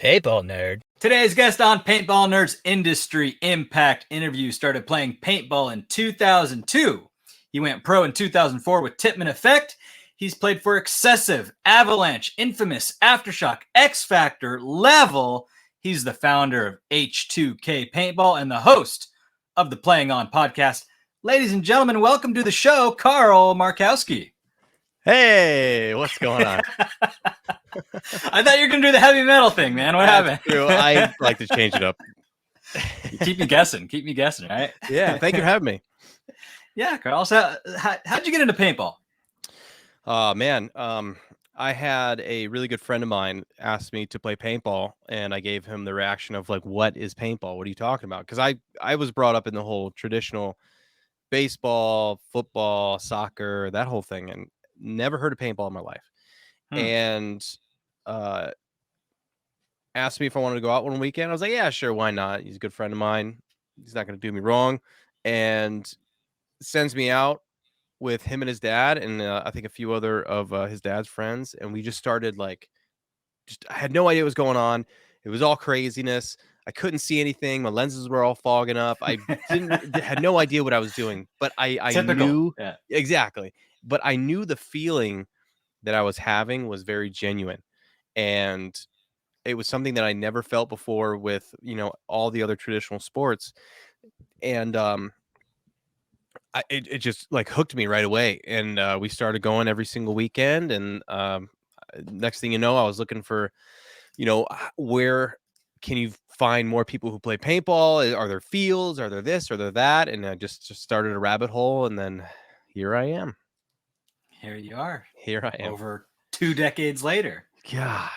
Paintball nerd. Today's guest on Paintball Nerds Industry Impact interview started playing paintball in 2002. He went pro in 2004 with Tippmann Effect. He's played for Excessive, Avalanche, Infamous, Aftershock, X Factor, Level. He's the founder of H2K Paintball and the host of the Playing On podcast. Ladies and gentlemen, welcome to the show, Carl Markowski. Hey, what's going on? I thought you were going to do the heavy metal thing, man. What happened? True. I like to change it up. Keep me guessing, right? Yeah, thank you for having me. Yeah, Carl. So how'd you get into paintball? Man, I had a really good friend of mine ask me to play paintball, and I gave him the reaction of like, what is paintball? What are you talking about? Because I was brought up in the whole traditional baseball, football, soccer, that whole thing, and never heard of paintball in my life. And asked me if I wanted to go out one weekend. I was like, yeah, sure, why not? He's a good friend of mine. He's not going to do me wrong. And sends me out with him and his dad and I think a few other of his dad's friends. And we just started I had no idea what was going on. It was all craziness. I couldn't see anything. My lenses were all fogging up. I had no idea what I was doing, but I knew exactly. But I knew the feeling that I was having was very genuine. And it was something that I never felt before with, all the other traditional sports. And it just like hooked me right away. And we started going every single weekend. And next thing you know, I was looking for, where can you find more people who play paintball? Are there fields? Are there this? Are there that? And I just started a rabbit hole. And then here I am. Here you are. Here I am. Over 2 decades later. God,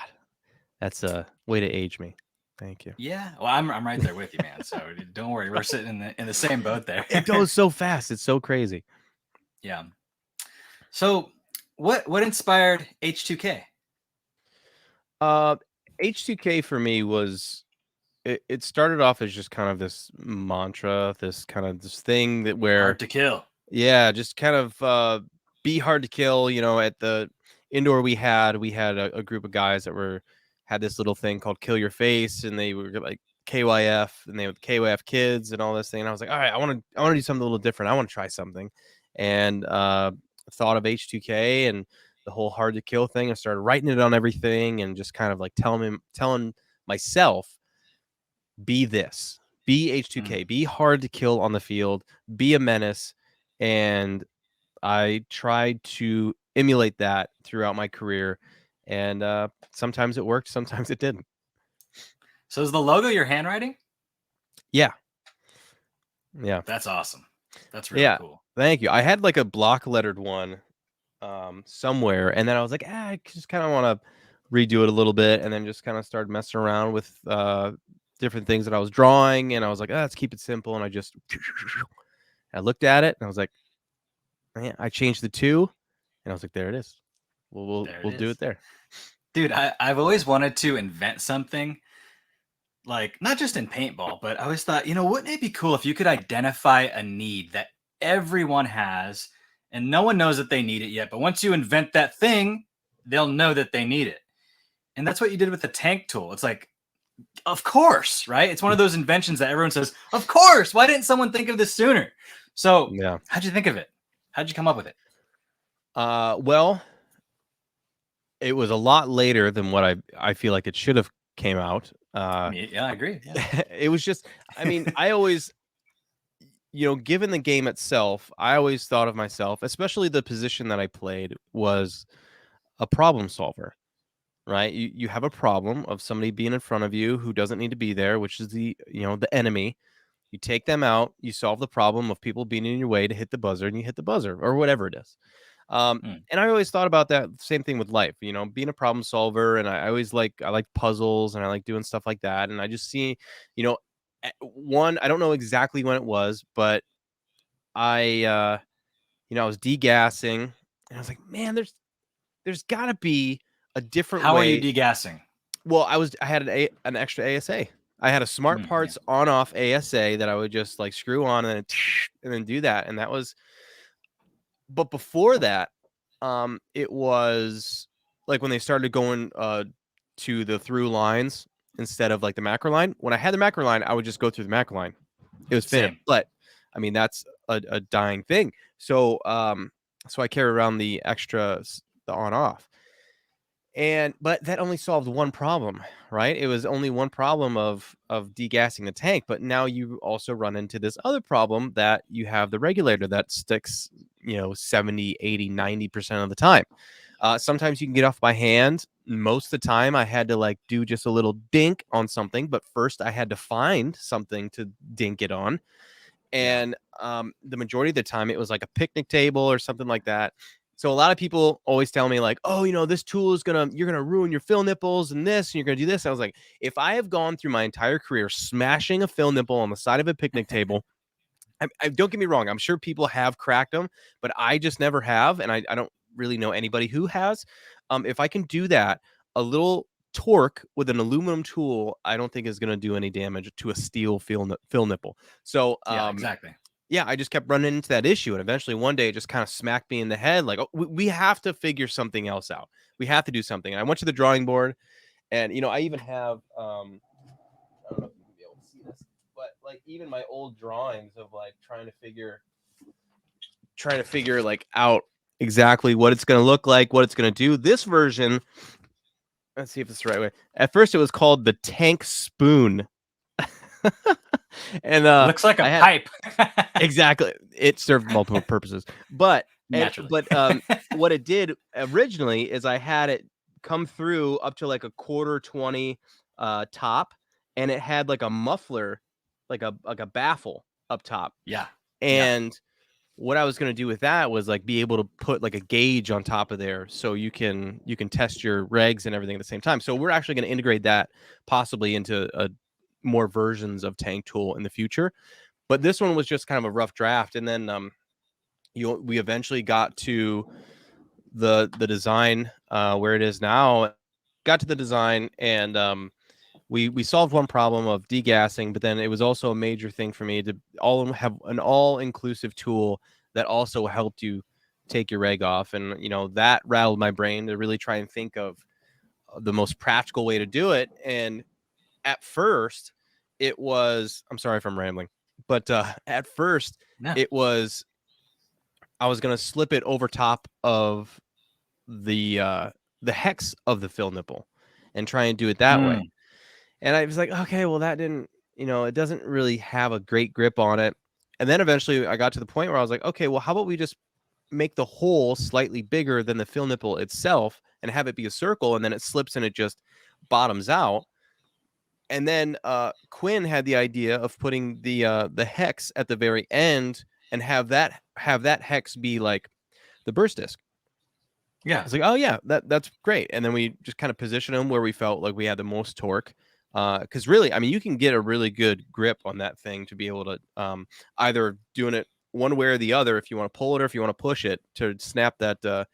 that's a way to age me. Thank you. Yeah, well, I'm right there with you, man. So don't worry, we're sitting in the same boat there. It goes so fast. It's so crazy. Yeah. So what inspired H2K? H2K for me was it started off as just kind of this mantra, this thing that where hard to kill. Yeah, just kind of be hard to kill. At the indoor we had a group of guys that had this little thing called Kill Your Face, and they were like KYF, and they were KYF kids and all this thing. And I was like, all right, I want to do something a little different. I want to try something, and thought of H2K and the whole hard to kill thing. I started writing it on everything and just kind of like telling myself, be this, be H2K, be hard to kill on the field, be a menace. And I tried to emulate that throughout my career. And sometimes it worked, sometimes it didn't. So is the logo your handwriting? Yeah. That's awesome. That's really cool. Thank you. I had like a block lettered one somewhere, and then I was like, I just kind of want to redo it a little bit, and then just kind of started messing around with different things that I was drawing, and I was like, let's keep it simple. And I looked at it and I was like, man, I changed the 2, and I was like, there it is. We'll do it there. Dude, I've always wanted to invent something, like not just in paintball, but I always thought, wouldn't it be cool if you could identify a need that everyone has and no one knows that they need it yet, but once you invent that thing, they'll know that they need it. And that's what you did with the tank tool. It's like, of course, right? It's one of those inventions that everyone says, of course, why didn't someone think of this sooner? So how'd you think of it? How'd you come up with it? Well, it was a lot later than what I feel like it should have came out. Yeah, I agree. Yeah. It was just, I always, given the game itself, I always thought of myself, especially the position that I played, was a problem solver, right? You have a problem of somebody being in front of you who doesn't need to be there, which is the enemy. You take them out, you solve the problem of people being in your way to hit the buzzer, and you hit the buzzer or whatever it is. And I always thought about that same thing with life, being a problem solver. And I always I like puzzles, and I like doing stuff like that. And I just see, one, I don't know exactly when it was, but I was degassing, and I was like, man, there's gotta be a different way. How are you degassing? Well, I had an extra ASA. I had a smart parts on off ASA that I would just like screw on and then do that. And that was, but before that, it was like when they started going to the through lines, instead of like the macro line. When I had the macro line, I would just go through the macro line. It was finished. Same. But I mean, that's a dying thing. So so I carry around the extra, the on off. But that only solved one problem, right? It was only one problem of degassing the tank, but now you also run into this other problem that you have the regulator that sticks, 70, 80, 90% of the time. Sometimes you can get off by hand. Most of the time I had to like do just a little dink on something, but first I had to find something to dink it on. Yeah. And the majority of the time it was like a picnic table or something like that. So a lot of people always tell me like, oh, this tool is you're gonna ruin your fill nipples and this, and you're gonna do this. I was like, if I have gone through my entire career smashing a fill nipple on the side of a picnic table, I don't get me wrong, I'm sure people have cracked them, but I just never have, and I don't really know anybody who has. If I can do that, a little torque with an aluminum tool, I don't think is going to do any damage to a steel fill nipple. So, Yeah, exactly. yeah, I just kept running into that issue, and eventually one day it just kind of smacked me in the head, like, oh, we have to figure something else out. We have to do something. And I went to the drawing board, and I even have I don't know if you can be able to see this, but like even my old drawings of like trying to figure like out exactly what it's going to look like, what it's going to do. This version, let's see if it's the right way. At first it was called the tank spoon. And Looks like a I had pipe. exactly, it served multiple purposes. But Naturally. what it did originally is I had it come through up to like a quarter 20 top, and it had like a muffler, like a baffle up top. Yeah. Yep. And what I was going to do with that was like be able to put like a gauge on top of there so you can test your regs and everything at the same time. So we're actually going to integrate that possibly into more versions of Tank Tool in the future. But this one was just kind of a rough draft, and then we eventually got to the design where it is now. Got to the design, and we solved one problem of degassing, but then it was also a major thing for me to have an all-inclusive tool that also helped you take your reg off. And that rattled my brain to really try and think of the most practical way to do it. And at first it was, I'm sorry if I'm rambling, but at first No. it was, I was going to slip it over top of the hex of the fill nipple and try and do it that way. And I was like, okay, well, that didn't, it doesn't really have a great grip on it. And then eventually I got to the point where I was like, okay, well, how about we just make the hole slightly bigger than the fill nipple itself and have it be a circle, and then it slips and it just bottoms out. And then Quinn had the idea of putting the hex at the very end and have that hex be like the burst disc. Yeah. It's like, oh yeah, that's great. And then we just kind of position them where we felt like we had the most torque. Because really, I mean, you can get a really good grip on that thing to be able to either doing it one way or the other, if you want to pull it or if you want to push it to snap that. I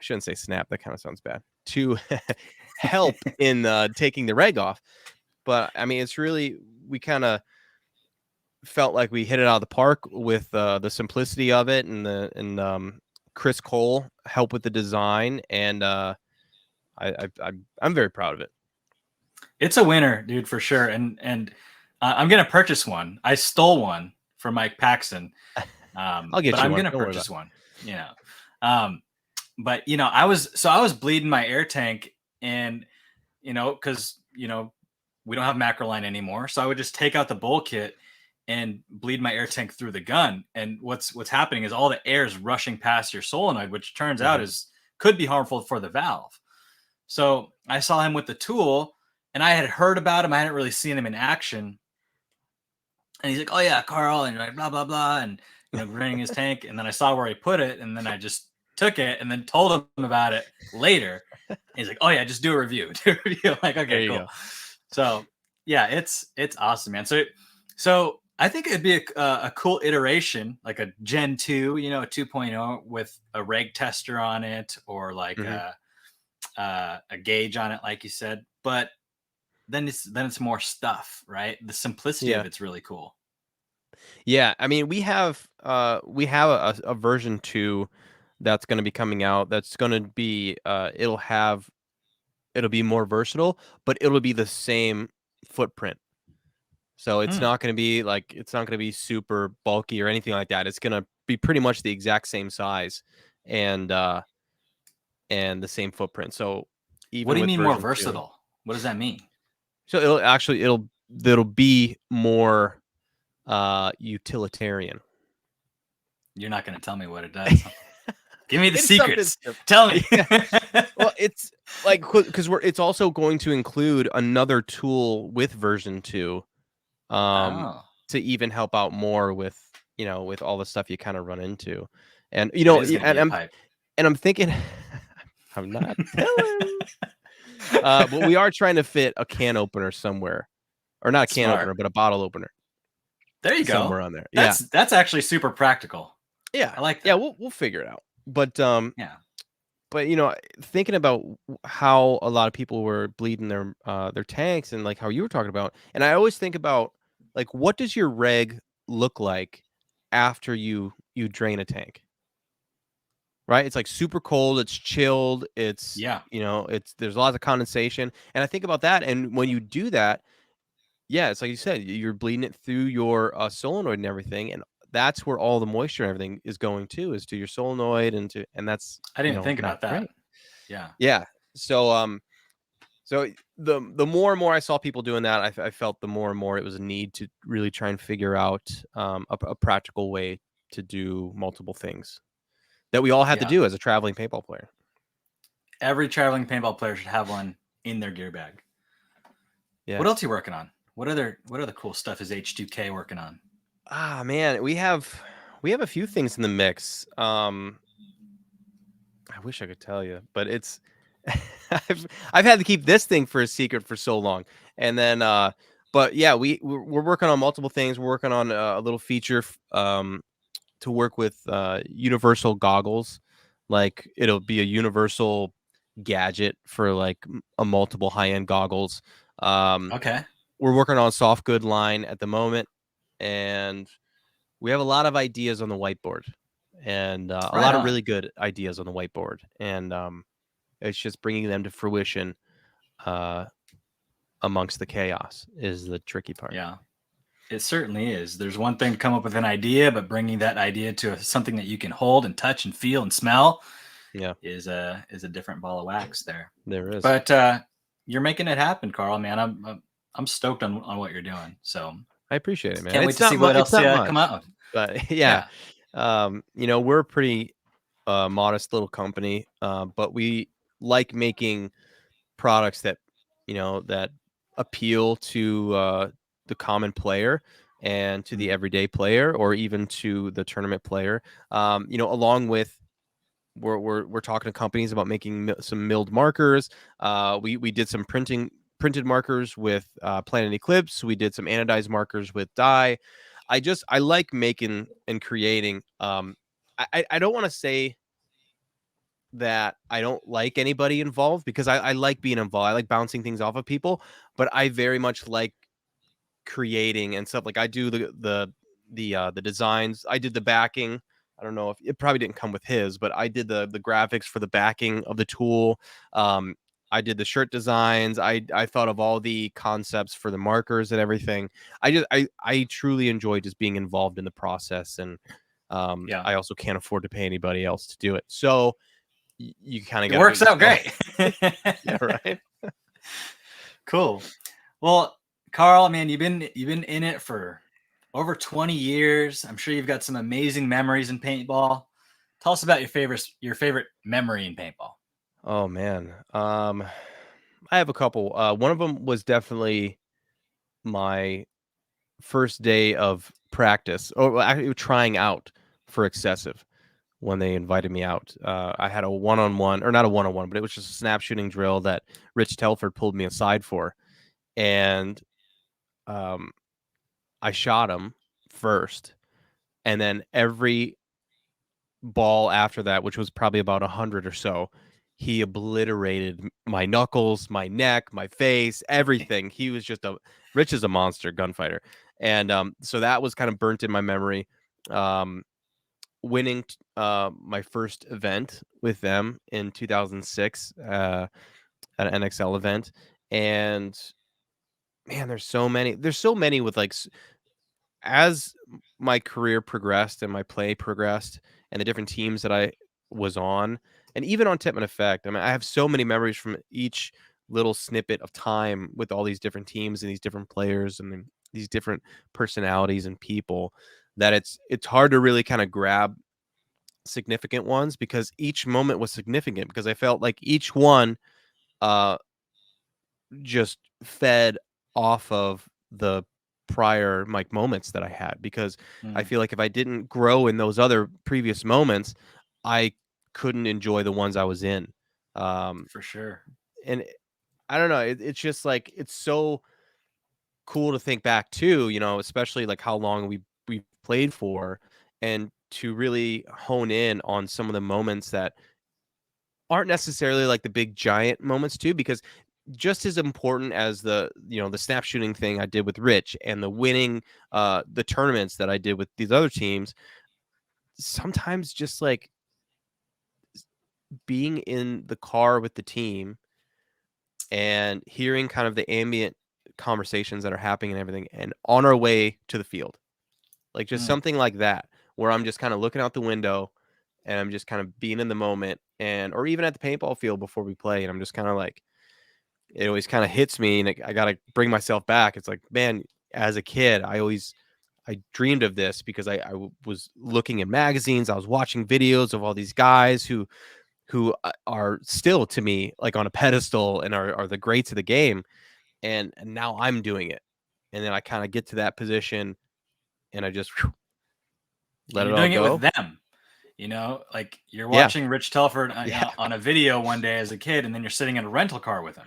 shouldn't say snap. That kind of sounds bad. To help in taking the reg off. But I mean, it's really, we kind of felt like we hit it out of the park with the simplicity of it, and Chris Cole helped with the design, and I'm very proud of it. It's a winner, dude, for sure. And I'm gonna purchase one. I stole one from Mike Paxton. I'll get but you I'm one. gonna Don't worry purchase about one. But I was bleeding my air tank, and because we don't have macro line anymore, so I would just take out the bowl kit and bleed my air tank through the gun. And what's happening is all the air is rushing past your solenoid, which turns out could be harmful for the valve. So I saw him with the tool, and I had heard about him. I hadn't really seen him in action. And he's like, "Oh yeah, Carl," and like blah blah blah, and grinning his tank. And then I saw where he put it, and then I just took it and then told him about it later. And he's like, "Oh yeah, just do a review." Do a review. I'm like, okay, cool. Go. So yeah, it's awesome, man. So I think it'd be a cool iteration, like a Gen 2, a 2.0 with a reg tester on it, or like a gauge on it, like you said. But then it's more stuff, right? The simplicity of it's really cool. Yeah, I mean, we have a version 2 that's going to be coming out. That's going to be it'll be more versatile, but it'll be the same footprint. So it's Hmm. not going to be like, it's not going to be super bulky or anything like that. It's going to be pretty much the exact same size and the same footprint. So What even do you with mean more version 2, versatile? What does that mean? so it'll be more utilitarian. You're not going to tell me what it does. Give me the It's something secrets. Tell me. yeah. Well, it's like, because it's also going to include another tool with version 2 Oh, to even help out more with, with all the stuff you kind of run into. And it is going to be a pipe. I'm thinking I'm not telling. But we are trying to fit a can opener somewhere. Or not a can Smart. opener, but a bottle opener There you go. somewhere on there. Yeah. That's actually super practical. Yeah. I like Yeah, that. we'll figure it out. But Yeah. thinking about how a lot of people were bleeding their tanks, and like how you were talking about, and I always think about, like, what does your reg look like after you drain a tank? Right? It's like super cold, it's chilled, it's, Yeah. it's there's lots of condensation. And I think about that, and when you do that, yeah, it's like you said, you're bleeding it through your solenoid and everything, and that's where all the moisture and everything is going to, is to your solenoid, and that's, I didn't think not about that. great. Yeah. Yeah. So the more and more I saw people doing that, I felt the more and more it was a need to really try and figure out a practical way to do multiple things that we all had to Yeah. do as a traveling paintball player. Every traveling paintball player should have one in their gear bag. Yeah. What else are you working on? What other cool stuff is H2K working on? Ah, man, we have a few things in the mix. I wish I could tell you, but it's I've had to keep this thing for a secret for so long. And then but yeah, we're working on multiple things. We're working on a little feature to work with universal goggles. Like, it'll be a universal gadget for like a multiple high-end goggles. Okay. We're working on a soft good line at the moment, and we have a lot of ideas on the whiteboard, and a Right lot of on. really good ideas on the whiteboard, and it's just bringing them to fruition uh, amongst the chaos is the tricky part. Yeah. It certainly is. There's one thing to come up with an idea, but bringing that idea to something that you can hold and touch and feel and smell Yeah, is a different ball of wax there. there is. But you're making it happen, Carl. Man, I'm stoked on what you're doing. So I appreciate it, man. can't wait It's to see not what it's else not you come much, out with. but yeah, Yeah. we're a pretty modest little company, but we like making products that that appeal to the common player and to the Mhm. everyday player, or even to the tournament player. Along with, we're talking to companies about making some milled markers. We did some printed markers with Planet Eclipse. We did some anodized markers with dye. I like making and creating. I don't want to say that I don't like anybody involved, because I like being involved. I like bouncing things off of people, but I very much like creating and stuff. Like, I do the designs. I did the backing. I don't know if it probably didn't come with his, but I did the graphics for the backing of the tool. Um, I did the shirt designs. I thought of all the concepts for the markers and everything. I truly enjoy just being involved in the process, and Yeah. I also can't afford to pay anybody else to do it. So you kind of It got to do it works out yourself. great. Yeah, right. Cool. Well, Carl, man, you've been in it for over 20 years. I'm sure you've got some amazing memories in paintball. Tell us about your favorite memory in paintball. Oh man. I have a couple. One of them was definitely my first day of practice, or actually trying out for excessive, when they invited me out. I had a one-on-one, or not a one-on-one, but it was just a snap shooting drill that Rich Telford pulled me aside for, and um, I shot him first, and then every ball after that, which was probably about 100 or so, he obliterated my knuckles, my neck, my face, everything. He was just Rich is a monster gunfighter. And so that was kind of burnt in my memory. Um, Winning my first event with them in 2006 at an NXL event. And man, there's so many with like as my career progressed and my play progressed and the different teams that I was on, and even on Tippmann Effect, I mean, I have so many memories from each little snippet of time with all these different teams and these different players and then these different personalities and people that it's hard to really kind of grab significant ones because each moment was significant because I felt like each one uh just fed off of the prior like moments that I had because I Mm, feel like if I didn't grow in those other previous moments, I couldn't enjoy the ones I was in. Um, for sure. and I don't know, it's just like it's so cool to think back to, especially like how long we played for, and to really hone in on some of the moments that aren't necessarily like the big giant moments too, because just as important as the snap shooting thing I did with Rich and the winning the tournaments that I did with these other teams, sometimes just like being in the car with the team and hearing kind of the ambient conversations that are happening and everything and on our way to the field. Like just Mm. something like that where I'm just kind of looking out the window and I'm just kind of being in the moment, and or even at the paintball field before we play and I'm just kind of like it always kind of hits me, and I got to bring myself back. It's like, man, as a kid, I dreamed of this because was looking in magazines. I was watching videos of all these guys who are still to me like on a pedestal and are the greats of the game. And now I'm doing it. And then I kind of get to that position and I just And let it you're all doing it with go. them. Like you're Yeah. watching Rich Telford Yeah. on a video one day as a kid, and then you're sitting in a rental car with him.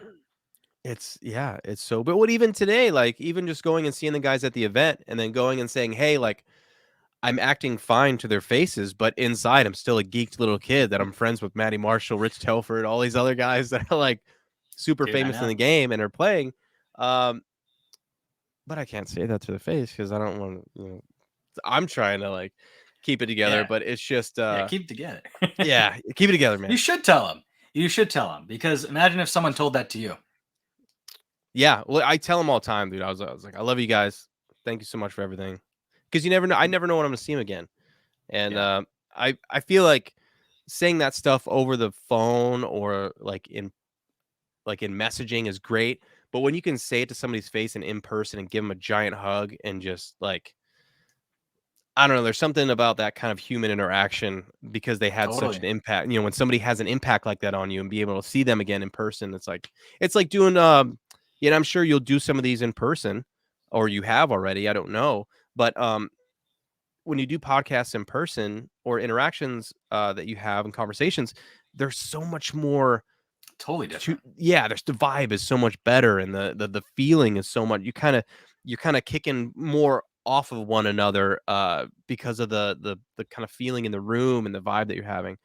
It's so, but what even today, like even just going and seeing the guys at the event and then going and saying, hey, like I'm acting fine to their faces, but inside I'm still a geeked little kid that I'm friends with Matty Marshall, Rich Telford, all these other guys that are like super Dude, I famous in know. the game and are playing. Um, but I can't say that to their face because I don't want to, I'm trying to like keep it together, Yeah. but it's just Yeah, keep it together. yeah, keep it together, You man. should tell him. You should tell him because imagine if someone told that to you. Yeah, well, I tell them all the time, dude. I was like, I love you guys. Thank you so much for everything. Because you never know. I never know when I'm gonna see him again. And Yeah, I feel like saying that stuff over the phone or like in messaging is great, but when you can say it to somebody's face and in person and give them a giant hug and just like I don't know, there's something about that kind of human interaction because they had such an totally. impact. When somebody has an impact like that on you and be able to see them again in person, it's like doing I'm sure you'll do some of these in person or you have already, I don't know. But when you do podcasts in person or interactions that you have and conversations, there's so much more Totally different. yeah, there's the vibe is so much better and the feeling is so much you're kind of kicking more off of one another because of the kind of feeling in the room and the vibe that you're having.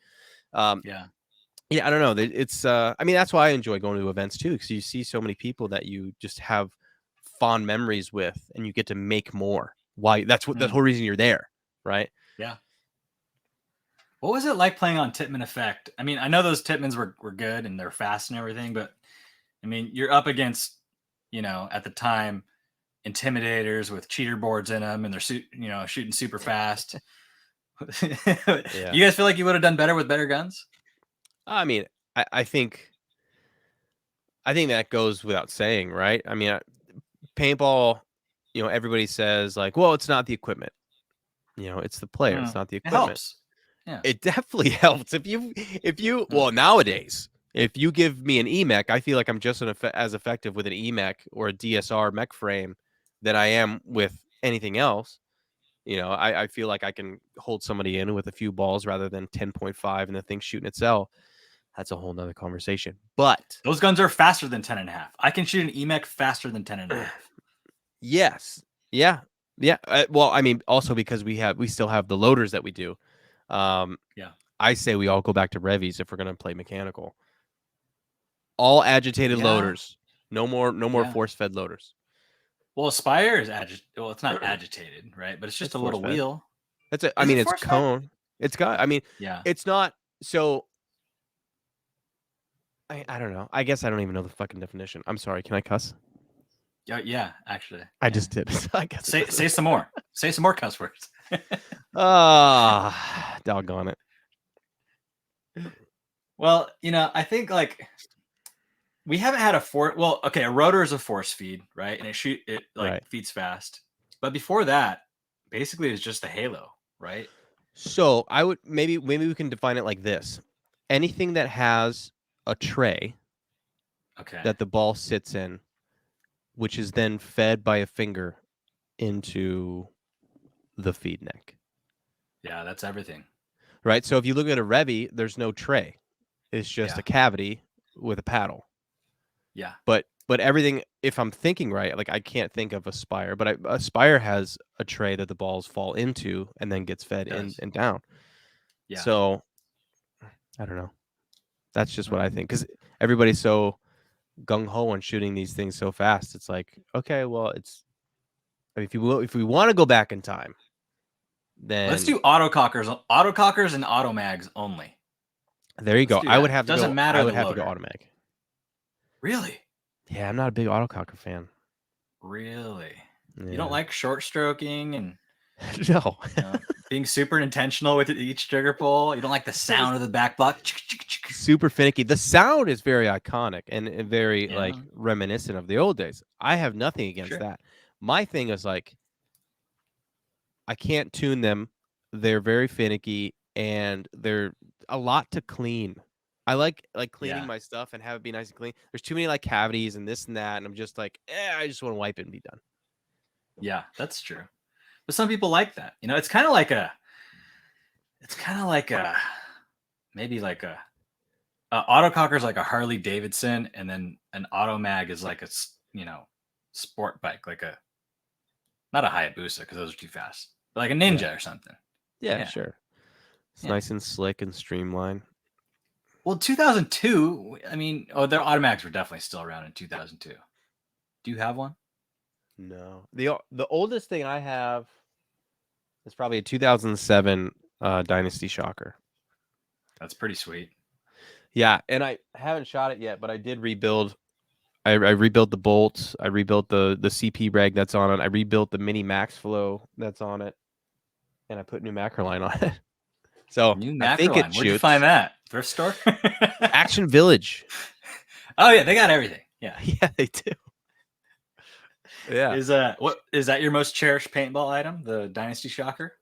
Um Yeah. yeah, I don't know. It's I mean that's why I enjoy going to events too because you see so many people that you just have fond memories with and you get to make more. Why that's what the Mm, whole reason you're there, right? yeah. What was it like playing on Tippmann Effect? I mean, I know those Tippmans were good and they're fast and everything, but I mean, you're up against, at the time, intimidators with cheater boards in them and they're shooting super fast. Yeah. You guys feel like you would have done better with better guns? I mean, I think that goes without saying, right? I mean, paintball, everybody says like, well, it's not the equipment, it's the player, it's Mm, not the it equipment. helps. Yeah. It definitely helps Mm. well, nowadays, if you give me an EMEC, I feel like I'm just as effective with an EMEC or a DSR mech frame than I am with anything else. I feel like I can hold somebody in with a few balls rather than 10.5 and the thing shooting itself. That's a whole nother conversation. But Those guns are faster than 10 and a half. I can shoot an EMEC faster than 10 and a half. yes, yeah, yeah. Well, I mean, also because we still have the loaders that we do. Um, Yeah. I say we all go back to Revies if we're gonna play mechanical. All agitated Yeah. loaders. No more Yeah. force fed loaders. Well, Aspire is well, it's not agitated, right? But it's just It's a force little fed. wheel. I Is mean, it it's force fed? cone. It's got. I mean, Yeah. it's not. So I don't know. I guess I don't even know the fucking definition. I'm sorry. Can I cuss? Yeah, actually. I Yeah. just did. I guess it Say doesn't. some more. Say some more cuss words. Ah, doggone it. Well, I think like we haven't had a force. Well, okay, a rotor is a force feed, right? And it like Right. feeds fast. But before that, basically it's just a halo, right? So I would maybe we can define it like this: anything that has a tray Okay. that the ball sits in, which is then fed by a finger into the feed neck. Yeah, that's everything. Right. So if you look at a Revy, there's no tray; it's just Yeah. a cavity with a paddle. Yeah. But everything, if I'm thinking right, like I can't think of a Spire, but a Spire has a tray that the balls fall into and then gets fed It in does. and down. Yeah. So I don't know. That's just what Mm. I think because everybody's so gung ho on shooting these things so fast. It's like, okay, well, I mean, if we want to go back in time, Let's then do autocockers and automags only. there you Let's go. do I would that. have to Doesn't go. matter I the would have to go loader. automatic. Really? Yeah, I'm not a big autococker fan. Really? You don't Yeah. like short stroking and No. being super intentional with each trigger pull? You don't like the sound of the back block? Super finicky. The sound is very iconic and very like Yeah, reminiscent of the old days. I have nothing against sure. that. My thing is like I can't tune them. They're very finicky and they're a lot to clean. I like cleaning Yeah. my stuff and have it be nice and clean. There's too many like cavities and this and that, and I'm just like, I just want to wipe it and be done. Yeah, that's true. But some people like that. It's kind of like a maybe like a autococker is like a Harley Davidson, and then an automag is like sport bike, like a not a Hayabusa because those are too fast, but like a Yeah. Ninja or something. Yeah, Yeah. sure. It's Yeah. nice and slick and streamlined. Well, 2002. I mean, their automatics were definitely still around in 2002. Do you have one? No. The oldest thing I have is probably a 2007 Dynasty Shocker. That's pretty sweet. Yeah, and I haven't shot it yet, but I did rebuild. I rebuilt the bolts. I rebuilt the CP rag that's on it. I rebuilt the mini Max Flow that's on it, and I put new macroline on it. So New I macro think it line. Where'd you find shoots. that? Thrift store? Action Village. Oh yeah, they got everything. Yeah. Yeah, they do. Yeah. Is that your most cherished paintball item, the Dynasty Shocker?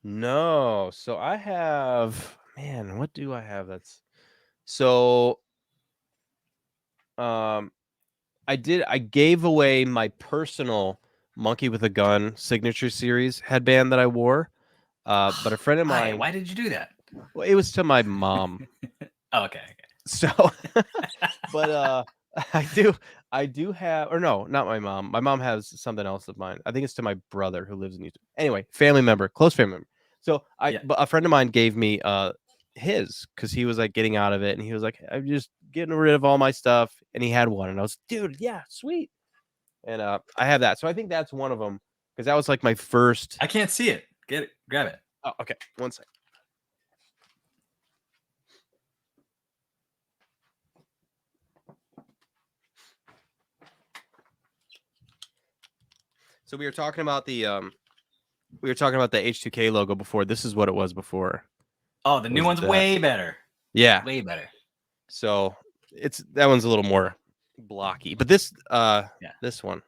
No. So I have, man, what do I have that's so um I gave away my personal Monkey with a Gun signature series headband that I wore. But a friend of Why? mine, Why did you do that? well, it was to my mom. Oh, okay. So, but I do have, or no, not my mom. My mom has something else of mine. I think it's to my brother who lives in Houston. Anyway, family member, close family member. So Yeah. but a friend of mine gave me his because he was like getting out of it, and he was like, I'm just getting rid of all my stuff, and he had one, and I was, dude, yeah, sweet, and I have that. So I think that's one of them because that was like my first. I can't see it. Get it. Grab it. Oh, okay, one second. So we were talking about the H2K logo before. This is what it was before. Oh, the new one's way better. Yeah. Way better. So that one's a little more blocky. But this this one.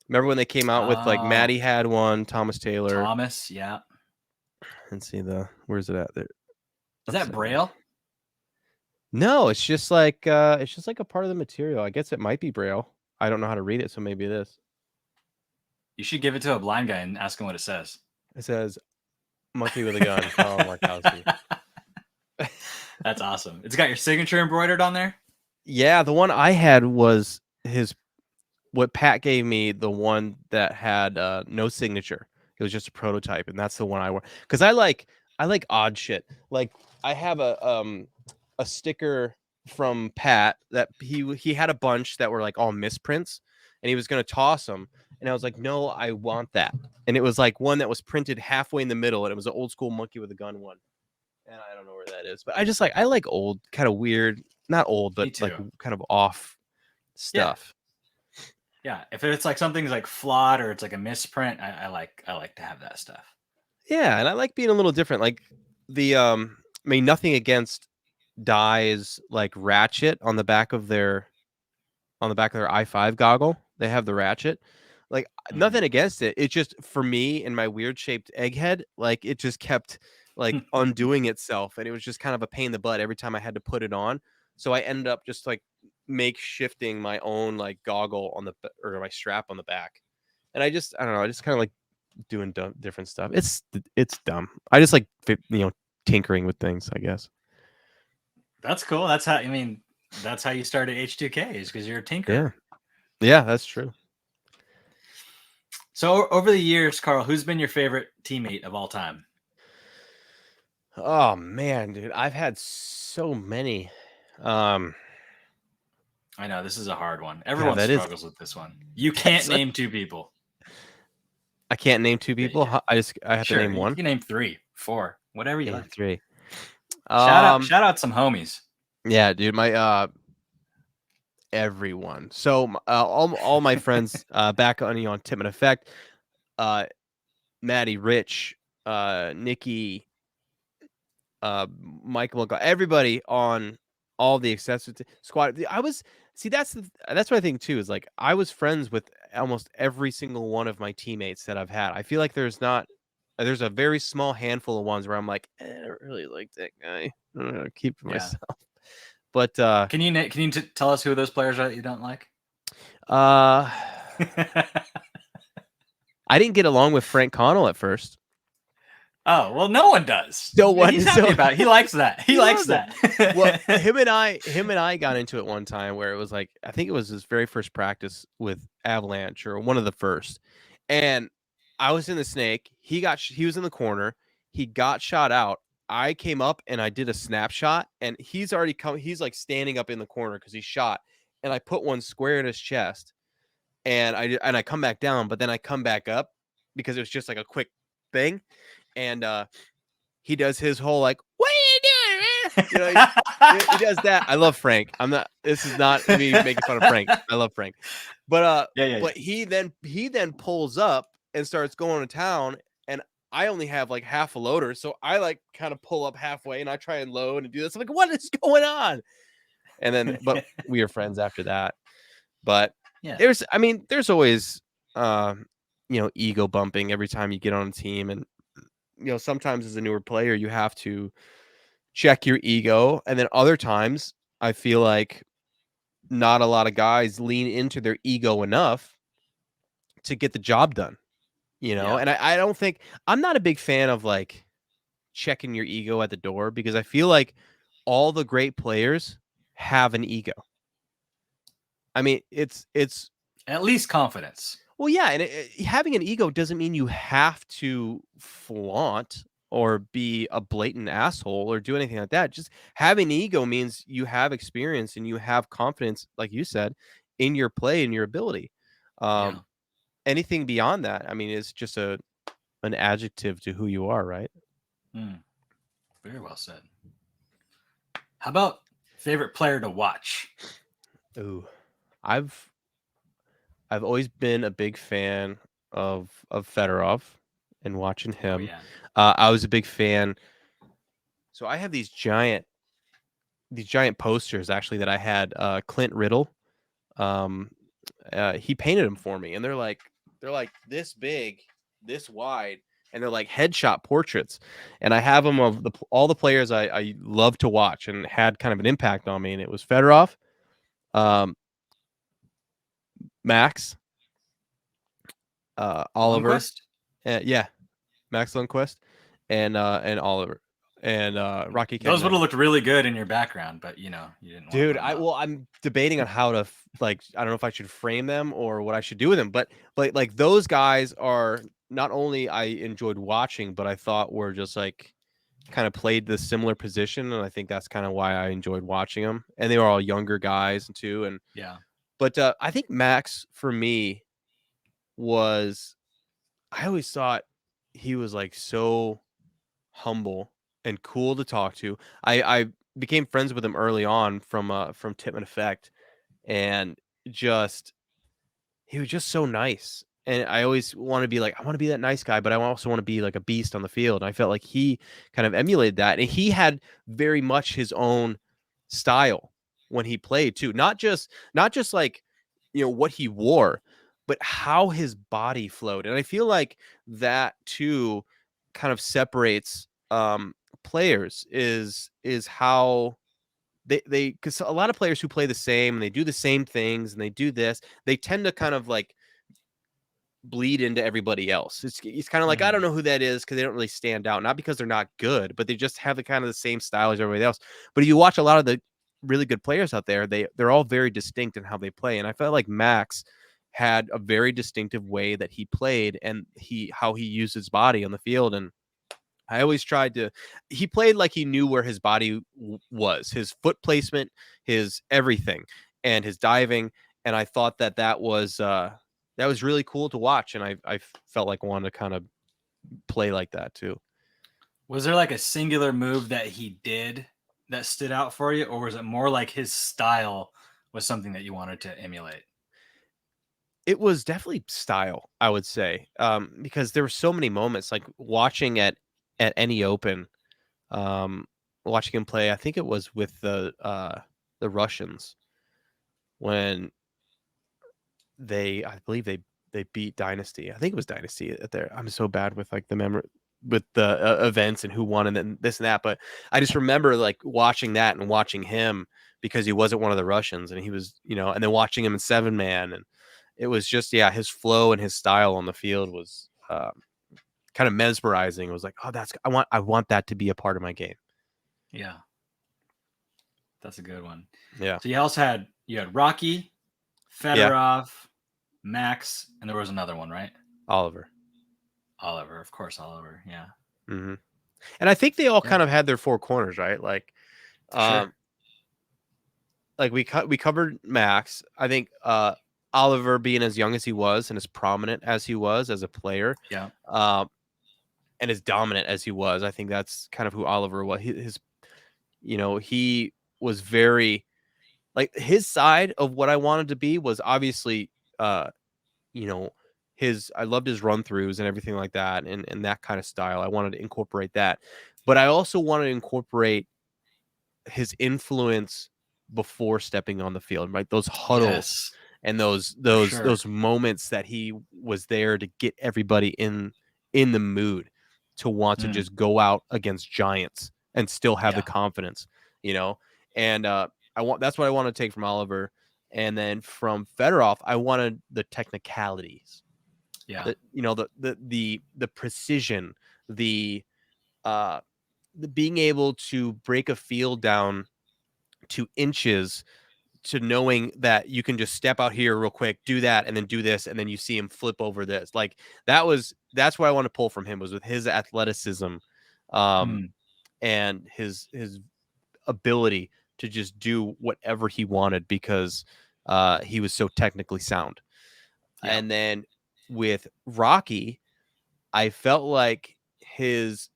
Remember when they came out with like Maddie had one, Thomas Taylor. Thomas, yeah. And see where's it at there? Is that Braille? No, it's just like a part of the material. I guess it might be Braille. I don't know how to read it, so maybe it is. You should give it to a blind guy and ask him what it says. It says Monkey with a Gun, Carl Markowski. That's awesome. It's got your signature embroidered on there? Yeah, the one I had was what Pat gave me, the one that had no signature. It was just a prototype, and that's the one I wore. Because I like odd shit. Like I have a sticker from Pat that he had a bunch that were like all misprints, and he was gonna toss them. And I was like, no, I want that. And it was like one that was printed halfway in the middle, and it was an old school Monkey with a Gun one. And I don't know where that is, but I like old, kind of weird, not old, but like kind of off stuff. Yeah, if it's like something's like flawed or it's like a misprint, I like to have that stuff. Yeah, and I like being a little different. Like I mean, nothing against Dye's like ratchet on the back of their i5 goggle. They have the ratchet. Like nothing against it. It just for me and my weird shaped egghead, like it just kept like undoing itself, and it was just kind of a pain in the butt every time I had to put it on. So I ended up just like makeshifting my own like goggle on the or my strap on the back, and I don't know. I just kind of like doing different stuff. It's dumb. I just like tinkering with things, I guess. That's cool. That's how I mean. That's how you started H2K is because you're a Yeah, tinkerer. yeah, that's true. So over the years, Carl, who's been your favorite teammate of all time? Oh man, dude, I've had so many. Um, I know this is a hard one. God, Everyone that is struggles with this one. You that's can't such, name two people. I can't name two Yeah, people. I have to sure, name you one. can name three, four, whatever you Name like. three. Shout out some homies. Yeah, dude, my everyone. So all my friends back on Tippmann Effect, uh, Maddie, Rich, Nikki, Michael, everybody on all the accessory squad. I was see that's what I think too is like I was friends with almost every single one of my teammates that I've had. I feel like there's a very small handful of ones where I'm like, I don't really like that guy. I'm gonna keep it Yeah. myself. But Can you tell us who those players are that you don't like? uh, I didn't get along with Frank Connell at first. Oh well, no one does. So what? He's happy So about it. He likes that. He he likes loves it. that. Well, him and I got into it one time where it was like I think it was his very first practice with Avalanche or one of the first, and I was in the snake. He was in the corner. He got shot out. I came up and I did a snapshot, and he's already come. He's like standing up in the corner because he's shot, and I put one square in his chest, and I come back down, but then I come back up because it was just like a quick thing, and he does his whole like, "What are you doing, man?" He does that. I love Frank. I'm not. This is not me making fun of Frank. I love Frank, Yeah. but he then pulls up and starts going to town, and I only have like half a loader, so I like kind of pull up halfway and I try and load and do this. I'm like, what is going on? And then, but we are friends after that. But Yeah. there's always, uh, ego bumping every time you get on a team, and sometimes as a newer player, you have to check your ego. And then other times, I feel like not a lot of guys lean into their ego enough to get the job done, Yeah. And I don't think I'm not a big fan of like checking your ego at the door because I feel like all the great players have an ego. I mean, it's At least confidence. well, yeah, and having an ego doesn't mean you have to flaunt or be a blatant asshole or do anything like that. Just having an ego means you have experience and you have confidence, like you said, in your play and your ability. Yeah. Um, Anything beyond that, I mean, is just an adjective to who you are, right? Very well said. How about favorite player to watch? Ooh, I've I've always been a big fan of Fedorov and watching Oh him. yeah. I was a big fan. So I have these giant posters actually that I had Clint Riddle. Um, he painted them for me, and they're like this big, this wide, and they're like headshot portraits. And I have them of all the players I love to watch and had kind of an impact on me. And it was Fedorov, Max, Oliver, Lundqvist? yeah, Max Lundquist, and Oliver and Rocky Those would Kegner. have looked really good in your background, but you didn't want to Dude, put them up. I'm debating on how to like I don't know if I should frame them or what I should do with them, but like those guys are not only I enjoyed watching, but I thought were just like kind of played the similar position, and I think that's kind of why I enjoyed watching them. And they were all younger guys too, and Yeah. but I think Max for me was I always thought he was like so humble and cool to talk to. I became friends with him early on from Tippmann Effect, and just he was just so nice. And I always want to be like, I want to be that nice guy, but I also want to be like a beast on the field. And I felt like he kind of emulated that. And he had very much his own style when he played too. Not just like, what he wore, but how his body flowed. And I feel like that too kind of separates players is how they because a lot of players who play the same and they do the same things and they do this, they tend to kind of like bleed into everybody else. It's kind of like, I don't Mm. know who that is because they don't really stand out, not because they're not good, but they just have the kind of the same style as everybody else. But if you watch a lot of the really good players out there, they're all very distinct in how they play. And I felt like Max had a very distinctive way that he played and how he used his body on the field. And I always tried to. He played like he knew where his body was, his foot placement, his everything, and his diving. And I thought that was really cool to watch, and I felt like I wanted to kind of play like that too. Was there like a singular move that he did that stood out for you, or was it more like his style was something that you wanted to emulate? It was definitely style, I would say, because there were so many moments like watching at any open, um, watching him play. I think it was with the Russians when I believe they beat Dynasty. I think it was Dynasty at there. I'm so bad with like the memory with the events and who won and then this and that. But I just remember like watching that and watching him because he wasn't one of the Russians and he was, and then watching him in 7-man. And it was just, yeah, his flow and his style on the field was kind of mesmerizing. It was like, oh, I want that to be a part of my game. Yeah, that's a good one. Yeah. So you had Rocky, Yeah. Fedorov, Max, and there was another one, right? Oliver. Oliver, of course, Oliver. Yeah, Hmm. And I think they all yeah, kind of had their four corners, right? for sure. Um, we covered Max. I think Oliver being as young as he was and as prominent as he was as a player, Yeah, um, and as dominant as he was, I think that's kind of who Oliver was. He was very like his side of what I wanted to be was obviously, uh, you know, I loved his run throughs and everything like that, and that kind of style. I wanted to incorporate that, but I also wanted to incorporate his influence before stepping on the field, right? Those huddles yes, and those for those sure. those moments that he was there to get everybody in the mood to want to Mm, just go out against giants and still have the yeah, confidence, you know. And that's what I want to take from Oliver. And then from Fedorov, I wanted the technicalities, yeah, the precision, the uh the being able to break a field down to inches, to knowing that you can just step out here real quick, do that, and then do this, and then you see him flip over this. Like that's what I want to pull from him, was with his athleticism, um, mm, and his ability to just do whatever he wanted because he was so technically sound. yeah, And then with Rocky, I felt like his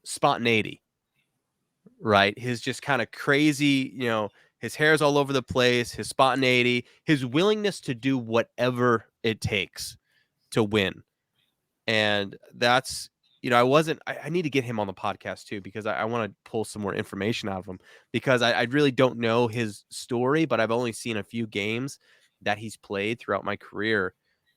spontaneity, right? His just kind of crazy, his hair's all over the place, his spontaneity, his willingness to do whatever it takes to win. And that's, I need to get him on the podcast too, because I want to pull some more information out of him, because I really don't know his story, but I've only seen a few games that he's played throughout my career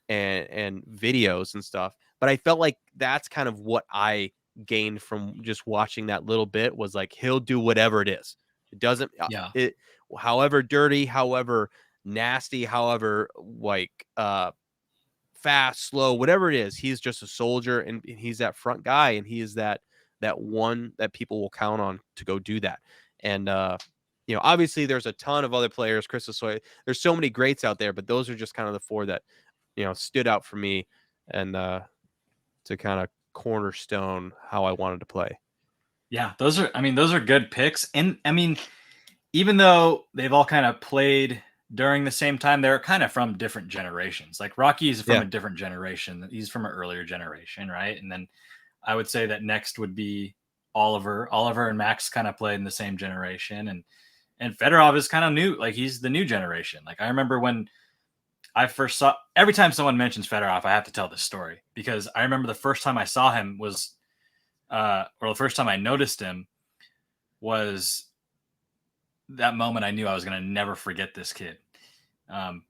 and videos and stuff. But I felt like that's kind of what I gained from just watching that little bit, was like, he'll do whatever it is. It doesn't, yeah, it, however dirty, however nasty, however like, fast, slow, whatever it is, he's just a soldier, and he's that front guy, and he is that one that people will count on to go do that. And obviously there's a ton of other players, Chris Soy. There's so many greats out there, but those are just kind of the four that stood out for me, and to kind of cornerstone how I wanted to play. yeah. Those are good picks, and I mean, even though they've all kind of played during the same time, they're kind of from different generations. Like Rocky is from Yeah. a different generation. He's from an earlier generation, right? And then I would say that next would be Oliver. Oliver and Max kind of played in the same generation, and Fedorov is kind of new. Like he's the new generation. Like I remember when I first saw, every time someone mentions Fedorov, I have to tell this story because I remember the first time I saw him was, or the first time I noticed him was that moment. I knew I was going to never forget this kid. Um,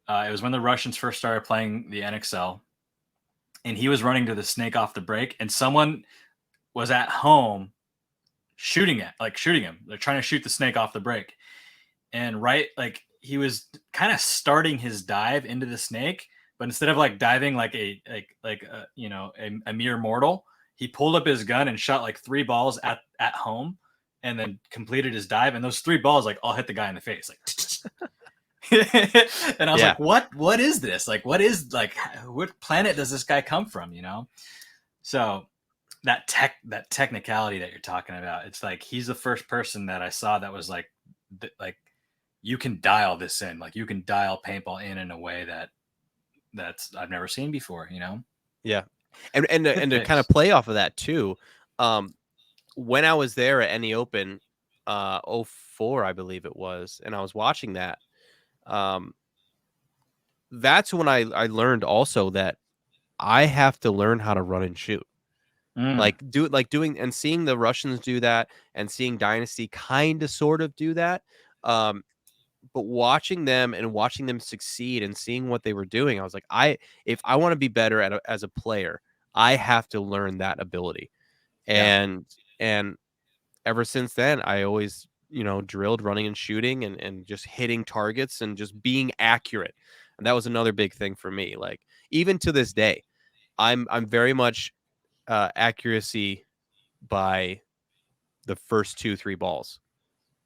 it was when the Russians first started playing the NXL, and he was running to the snake off the break, and someone was at home shooting him. They're trying to shoot the snake off the break, and he was kind of starting his dive into the snake, but instead of like diving like a mere mortal, he pulled up his gun and shot like 3 balls at home, and then completed his dive, and those 3 balls like all hit the guy in the face, like. And I was like, what is this? Like, what planet does this guy come from? So that technicality that you're talking about, it's like he's the first person that I saw that was like you can dial this in, like you can dial paintball in a way that's I've never seen before. Yeah, and to kind of play off of that too, when I was there at Any Open, 04, I believe it was, and I was watching that. That's when I learned also that I have to learn how to run and shoot. Doing and seeing the Russians do that, and seeing Dynasty kind of sort of do that. But watching them succeed and seeing what they were doing, I was like, if I want to be better as a player, I have to learn that ability. And ever since then, I always, drilled running and shooting and just hitting targets and just being accurate. And that was another big thing for me. Like, even to this day, I'm very much accuracy by the first 2-3 balls.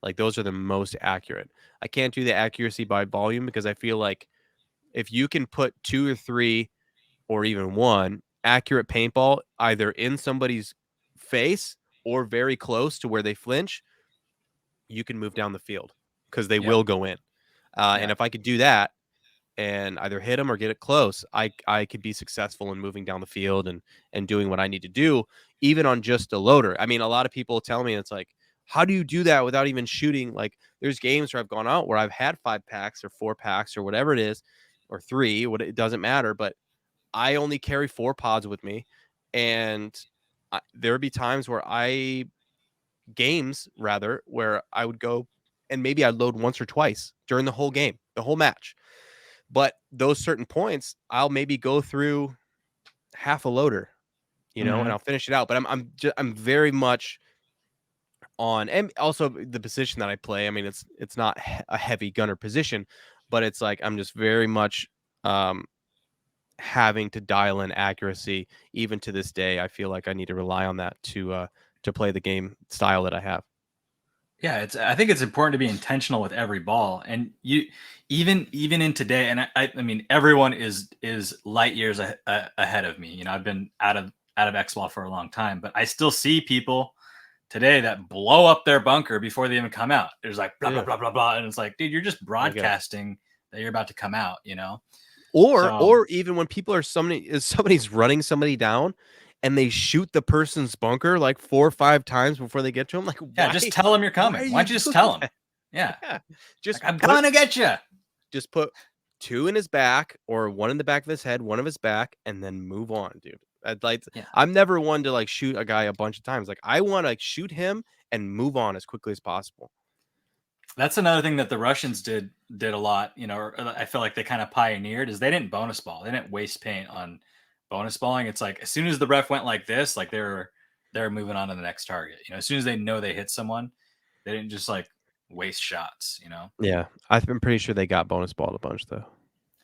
Like, those are the most accurate. I can't do the accuracy by volume because I feel like if you can put 2 or 3 or even 1 accurate paintball either in somebody's face or very close to where they flinch, you can move down the field because they will go in. And if I could do that and either hit them or get it close, I could be successful in moving down the field and doing what I need to do, even on just a loader. I mean, a lot of people tell me, it's like, how do you do that without even shooting? Like, there's games where I've gone out where I've had 5 packs or 4 packs or whatever it is, or 3, it doesn't matter, but I only carry 4 pods with me. And there would be times where games rather, where I would go and maybe I'd load once or twice during the whole game, the whole match. But those certain points, I'll maybe go through half a loader, and I'll finish it out. But I'm very much on, and also the position that I play. I mean, it's not a heavy gunner position, but it's like I'm just very much having to dial in accuracy. Even to this day, I feel like I need to rely on that to play the game style that I have. Yeah, I think it's important to be intentional with every ball, and even in today, and I mean everyone is light years ahead of me. I've been out of X-ball for a long time, but I still see people today that blow up their bunker before they even come out. There's like blah blah blah blah blah, and it's like, dude, you're just broadcasting that you're about to come out. Or even when people are somebody's running somebody down, and they shoot the person's bunker like 4 or 5 times before they get to him. Like, yeah, just tell them you're coming. Why don't you just tell them? Yeah, just like, I'm coming to get you. Just put 2 in his back, or 1 in the back of his head, 1 of his back, and then move on, dude. I'm never one to like shoot a guy a bunch of times. Like, I want to shoot him and move on as quickly as possible. That's another thing that the Russians did a lot. Or I feel like they kind of pioneered, is they didn't bonus ball. They didn't waste paint on bonus balling. It's like as soon as the ref went like this, like they're moving on to the next target. As soon as they know they hit someone, they didn't just like waste shots. Yeah, I've been pretty sure they got bonus balled a bunch though.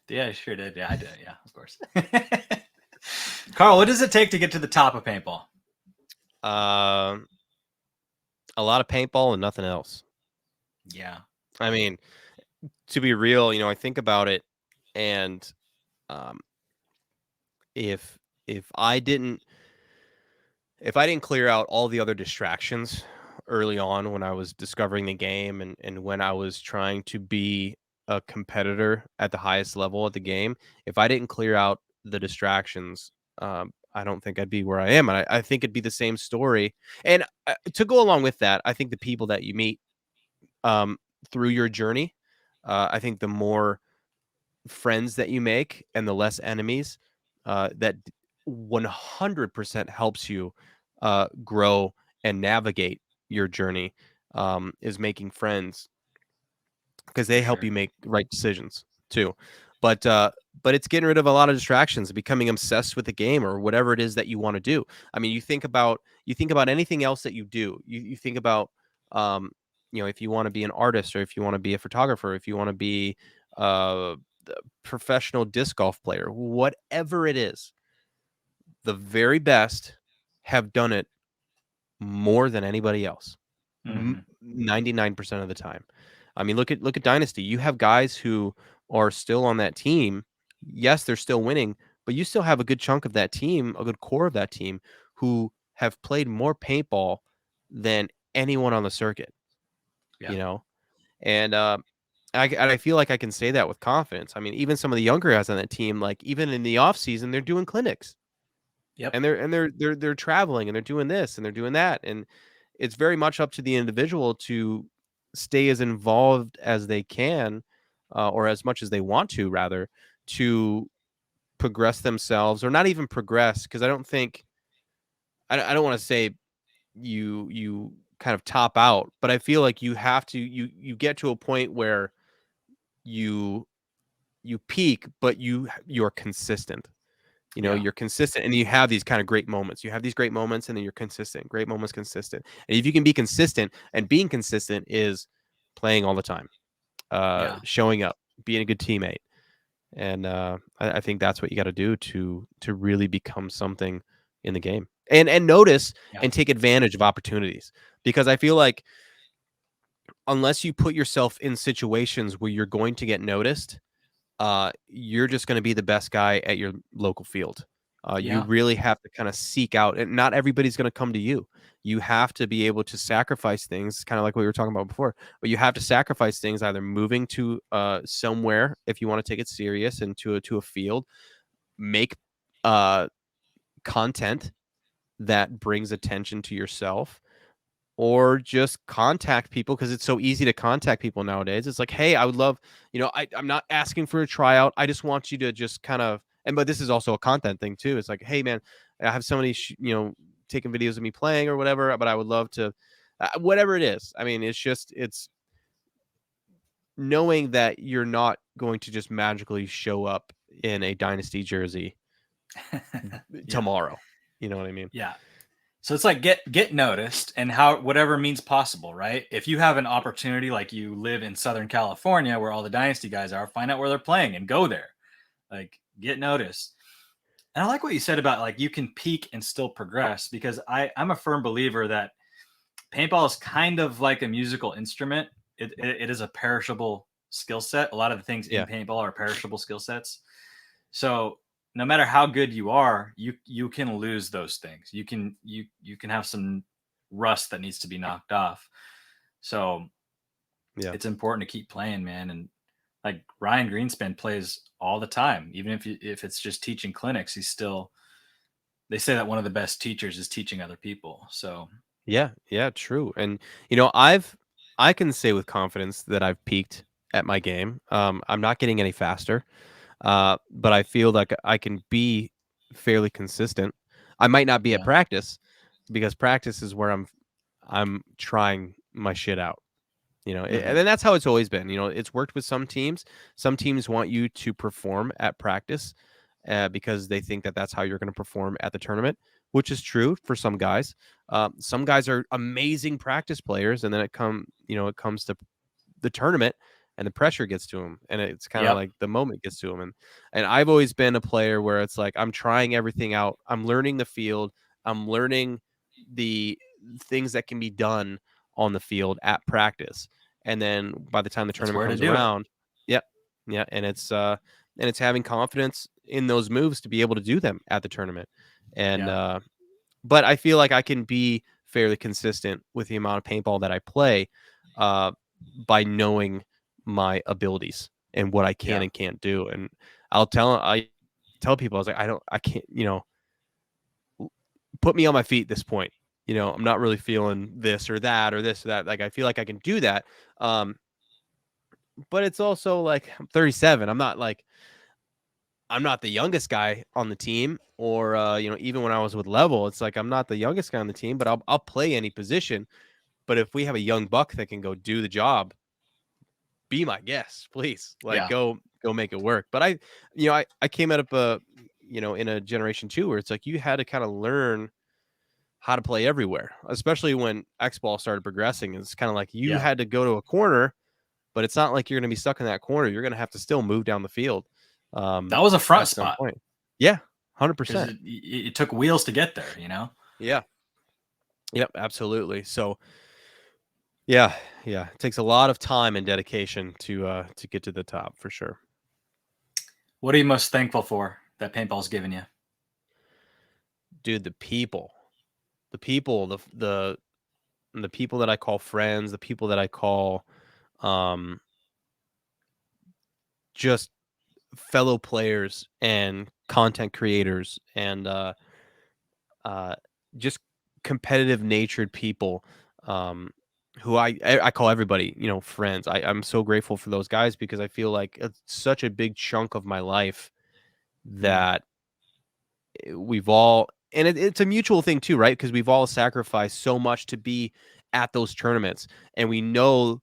Yeah, I sure did. Yeah, I did. Yeah, of course. Carl, what does it take to get to the top of paintball? A lot of paintball and nothing else. Yeah. I mean, to be real, I think about it, and if I didn't clear out all the other distractions early on when I was discovering the game, and when I was trying to be a competitor at the highest level of the game, if I didn't clear out the distractions, I don't think I'd be where I am. And I think it'd be the same story. And to go along with that, I think the people that you meet through your journey, I think the more friends that you make and the less enemies, that 100% helps you grow and navigate your journey, is making friends, because For they help sure. you make right decisions too. But but it's getting rid of a lot of distractions, becoming obsessed with the game or whatever it is that you want to do. I mean, you think about anything else that you do. You think about, um, if you want to be an artist, or if you want to be a photographer, if you want to be uh, a professional disc golf player, whatever it is, the very best have done it more than anybody else. Hmm. 99% of the time. I mean, look at Dynasty. You have guys who are still on that team. Yes, they're still winning, but you still have a good chunk of that team, a good core of that team, who have played more paintball than anyone on the circuit, Yeah. you know? And I feel like I can say that with confidence. I mean, even some of the younger guys on that team, like even in the off season, they're doing clinics, Yep. and they're traveling, and they're doing this and they're doing that, and it's very much up to the individual to stay as involved as they can, or as much as they want to, rather, to progress themselves, or not even progress, because I don't want to say you kind of top out, but I feel like you have to, you get to a point where you peak, but you're consistent. Yeah. You're consistent, and you have these kind of great moments. You have these great moments, and then you're consistent. Great moments, consistent. And if you can be consistent, and being consistent is playing all the time, Yeah. showing up, being a good teammate, and I think that's what you got to do to really become something in the game, and notice Yeah. and take advantage of opportunities, because I feel like unless you put yourself in situations where you're going to get noticed, you're just going to be the best guy at your local field. You Yeah. really have to kind of seek out, and not everybody's going to come to you. You have to be able to sacrifice things, kind of like what we were talking about before. But you have to sacrifice things, either moving to somewhere if you want to take it serious, and to a field, make uh, content that brings attention to yourself, or just contact people, because it's so easy to contact people nowadays. It's like, hey, I would love, I'm not asking for a tryout. I just want you to just kind of, but this is also a content thing too. It's like, hey, man, I have somebody, taking videos of me playing or whatever, but I would love to, whatever it is. I mean, it's knowing that you're not going to just magically show up in a Dynasty jersey Yeah. tomorrow. You know what I mean? Yeah. So it's like get noticed, and how whatever means possible, right? If you have an opportunity, like you live in Southern California where all the Dynasty guys are, find out where they're playing and go there. Like, get noticed. And I like what you said about like you can peak and still progress, because I'm a firm believer that paintball is kind of like a musical instrument. It is a perishable skill set. A lot of the things in Yeah. paintball are perishable skill sets. So no matter how good you are, you can lose those things. You can have some rust that needs to be knocked off. So Yeah. it's important to keep playing, man. And like Ryan Greenspan plays all the time, even if it's just teaching clinics. He's still. They say that one of the best teachers is teaching other people. So Yeah, yeah, true. And I can say with confidence that I've peaked at my game. I'm not getting any faster, but I feel like I can be fairly consistent. I might not be at yeah. practice, because practice is where I'm trying my shit out. And Hmm. then that's how it's always been. It's worked with some teams. Some teams want you to perform at practice, because they think that that's how you're going to perform at the tournament, which is true for some guys. Some guys are amazing practice players, and then it comes to the tournament, and the pressure gets to them, and it's kind of Yep. like the moment gets to them. And I've always been a player where it's like I'm trying everything out. I'm learning the field. I'm learning the things that can be done on the field at practice, and then by the time the That's tournament where to comes do it. around, yep, yeah, and it's having confidence in those moves to be able to do them at the tournament. And Yeah. but I feel like I can be fairly consistent with the amount of paintball that I play, uh, by knowing my abilities and what I can Yeah. and can't do. And I tell people, I was like, I can't, put me on my feet at this point. I'm not really feeling this or that or this or that. Like, I feel like I can do that. Um, but it's also like I'm 37. I'm not the youngest guy on the team, or even when I was with Level, it's like I'm not the youngest guy on the team, but I'll play any position. But if we have a young buck that can go do the job, be my guest, please. Like Yeah. go make it work. But I came out of in a generation two where it's like you had to kind of learn how to play everywhere, especially when X ball started progressing. It's kind of like you Yeah. had to go to a corner, but it's not like you're going to be stuck in that corner. You're going to have to still move down the field That was a front at some spot point. Yeah, because 100%. it took wheels to get there, Yeah. Yep, absolutely. So, yeah, it takes a lot of time and dedication to get to the top for sure. What are you most thankful for that paintball's given you? Dude, the people. The people, the people that I call friends, the people that I call um just fellow players and content creators and uh just competitive natured people who I call everybody, friends. I'm so grateful for those guys because I feel like it's such a big chunk of my life Mm, that we've all, and it's a mutual thing too, right? Because we've all sacrificed so much to be at those tournaments, and we know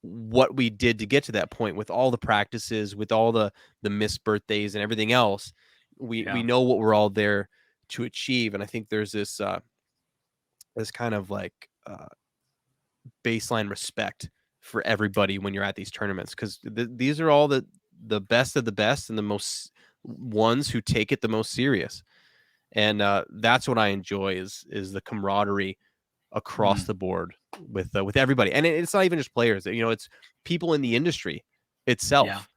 what we did to get to that point with all the practices, with all the missed birthdays and everything else. We yeah. know what we're all there to achieve, and I think there's this kind of like baseline respect for everybody when you're at these tournaments because these are all the best of the best and the most ones who take it the most serious. And that's what I enjoy is the camaraderie across Mm, the board with everybody, and it's not even just players. It's people in the industry yeah. itself.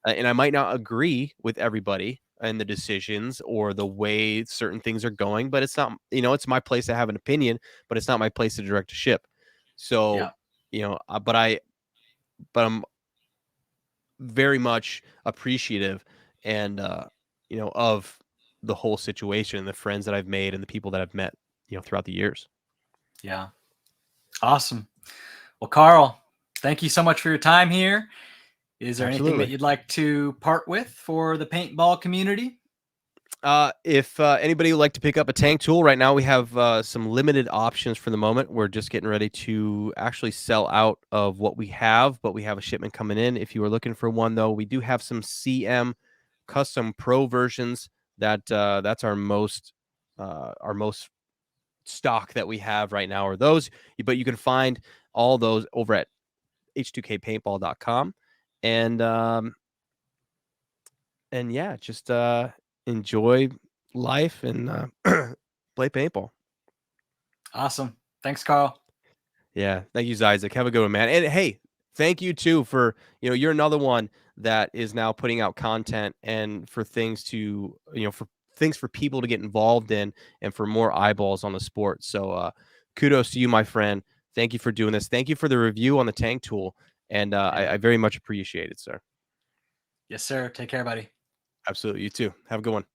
And I might not agree with everybody and the decisions or the way certain things are going, but it's not. It's my place to have an opinion, but it's not my place to direct a ship. So, Yeah. But I'm very much appreciative and of the whole situation, the friends that I've made and the people that I've met, throughout the years. Yeah. Awesome. Well, Carl, thank you so much for your time here. Is there anything that Absolutely. you'd like to part with for the paintball community? If anybody would like to pick up a tank tool right now, we have some limited options for the moment. We're just getting ready to actually sell out of what we have, but we have a shipment coming in. If you are looking for one, though, we do have some CM custom pro versions. That's our most stock that we have right now are those. But you can find all those over at H2KPaintball.com. And yeah, just enjoy life and play paintball. Awesome. Thanks, Carl. Yeah, thank you, Zyzek. Have a good one, man. And hey, thank you too for you're another one that is now putting out content and for things to for things for people to get involved in and for more eyeballs on the sport. So kudos to you, my friend. Thank you for doing this. Thank you for the review on the tank tool, and Yeah. I very much appreciate it, sir. Yes, sir. Take care, buddy. Absolutely, you too. Have a good one.